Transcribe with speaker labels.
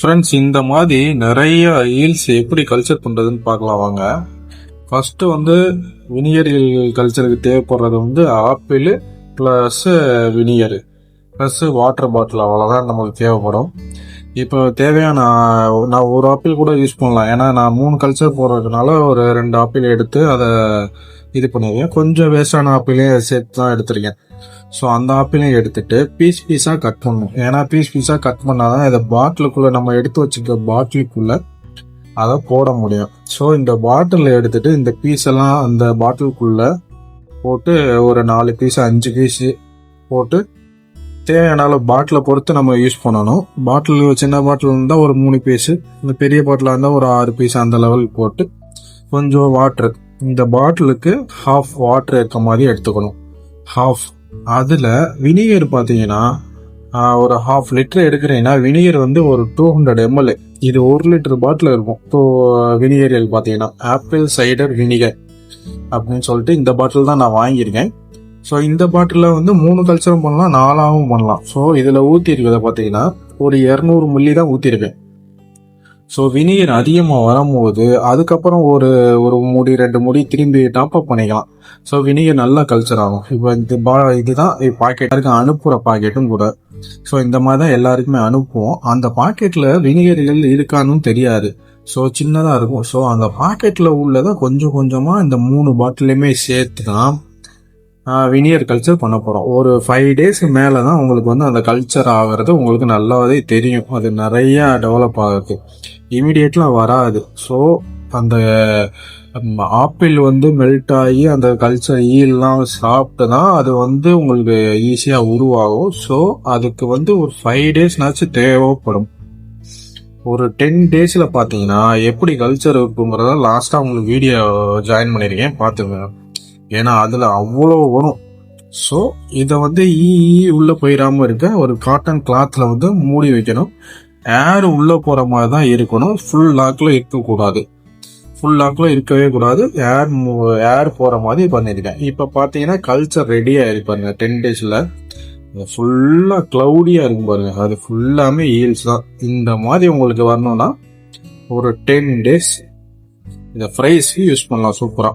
Speaker 1: Friends, இந்த மாதிரி நிறைய ஈல்ஸ் எப்படி கல்ச்சர் பண்ணுறதுன்னு பார்க்கலாம் வாங்க. ஃபஸ்ட்டு வினிகர் கல்ச்சருக்கு தேவைப்படுறது apple plus vinegar plus water bottle, அவ்வளோதான் நமக்கு தேவைப்படும். இப்போ தேவையான நான் ஒரு ஆப்பிள் கூட யூஸ் பண்ணலாம், ஏன்னா நான் 3 கல்ச்சர் போடுறதுனால ஒரு 2 ஆப்பிள் எடுத்து அதை இது பண்ணிடுவேன். கொஞ்சம் வேஸ்டான ஆப்பிளே சேர்த்து தான் எடுத்துருக்கேன். ஸோ அந்த ஆப்பிளையும் எடுத்துட்டு பீஸாக கட் பண்ணணும். ஏன்னா பீஸாக கட் பண்ணாதான் இதை பாட்டிலுக்குள்ளே நம்ம எடுத்து வச்சுக்க பாட்டிலுக்குள்ளே அதை போட முடியும். ஸோ இந்த பாட்டிலில் எடுத்துட்டு இந்த பீஸெல்லாம் அந்த பாட்டிலுக்குள்ளே போட்டு ஒரு 4 பீஸ் 5 பீஸு போட்டு தேவையான பாட்டிலை பொறுத்து நம்ம யூஸ் பண்ணணும். பாட்டில் சின்ன பாட்டில் இருந்தால் ஒரு 3 பீஸு, இந்த பெரிய பாட்டிலாக இருந்தால் ஒரு 6 பீஸ், அந்த லெவல் போட்டு கொஞ்சம் வாட்ரு, இந்த பாட்டிலுக்கு ஹாஃப் வாட்டர் இருக்க மாதிரி எடுத்துக்கணும். ஹாஃப் அதில் வினிகர் பார்த்தீங்கன்னா ஒரு 1/2 லிட்டர் எடுக்கிறீங்கன்னா வினிகர் ஒரு 200 ml. இது 1 லிட்டர் பாட்டில் இருக்கும். ஸோ வினிகர் பார்த்தீங்கன்னா ஆப்பிள் சைடர் வினிகர் அப்படின்னு சொல்லிட்டு இந்த பாட்டில் தான் நான் வாங்கியிருக்கேன். ஸோ இந்த பாட்டிலில் 3 கல்ச்சரும் பண்ணலாம், 4ஆகவும் பண்ணலாம். ஸோ இதில் ஊற்றிருக்கிறத பார்த்தீங்கன்னா ஒரு 200 மில்லி தான் ஊற்றிருக்கேன். ஸோ வினிகர் அதிகமாக வரும்போது அதுக்கப்புறம் ஒரு மூடி 2 மூடி திரும்பி டாப்அப் பண்ணிக்கலாம். ஸோ வினிகர் நல்லா கல்ச்சர் ஆகும். இப்போ இதுதான் பாக்கெட் அனுப்புகிற பாக்கெட்டும் கூட. ஸோ இந்த மாதிரி தான் எல்லாருக்குமே அனுப்புவோம். அந்த பாக்கெட்டில் வினிகர்கள் இருக்கான்னு தெரியாது. ஸோ சின்னதாக இருக்கும். ஸோ அந்த பாக்கெட்டில் உள்ளதை கொஞ்சம் கொஞ்சமாக இந்த 3 பாட்டிலையுமே சேர்த்து தான் வினிகர் கல்ச்சர் பண்ண போகிறோம். ஒரு 5 days மேலே தான் உங்களுக்கு அந்த கல்ச்சர் ஆகிறது உங்களுக்கு நல்லாவே தெரியும். அது நிறையா டெவலப் ஆகுது, இமீடியட்லாம் வராது. ஸோ அந்த ஆப்பிள் மெல்ட் ஆகி அந்த கல்ச்சர் ஈலாம் சாப்பிட்டு தான் அது உங்களுக்கு ஈஸியாக உருவாகும். ஸோ அதுக்கு ஒரு 5 daysனாச்சும் தேவைப்படும். ஒரு 10 days பார்த்தீங்கன்னா எப்படி கல்ச்சர் இருக்குங்கிறத லாஸ்ட்டாக உங்களுக்கு வீடியோ ஜாயின் பண்ணியிருக்கேன், பார்த்துங்க. ஏன்னா அதில் அவ்வளோ வரும். ஸோ இதை உள்ளே போயிடாமல் இருக்க ஒரு காட்டன் கிளாத்தில் மூடி வைக்கணும். ஏர் உள்ளே போகிற மாதிரி தான் இருக்கணும். ஃபுல் லாக்கில் இருக்கக்கூடாது. ஃபுல் லாக்கில் இருக்கவே கூடாது. ஏர் போகிற மாதிரி பண்ணியிருக்கேன். இப்போ பார்த்தீங்கன்னா கல்ச்சர் ரெடியாக இருப்பாருங்க. 10 daysல ஃபுல்லாக க்ளவுடியாக இருக்கும் பாருங்க. அது ஃபுல்லாமே ஈல்ஸ் தான். இந்த மாதிரி உங்களுக்கு வரணும்னா ஒரு 10 days இந்த ஃப்ரைஸ்க்கு யூஸ் பண்ணலாம் சூப்பராக.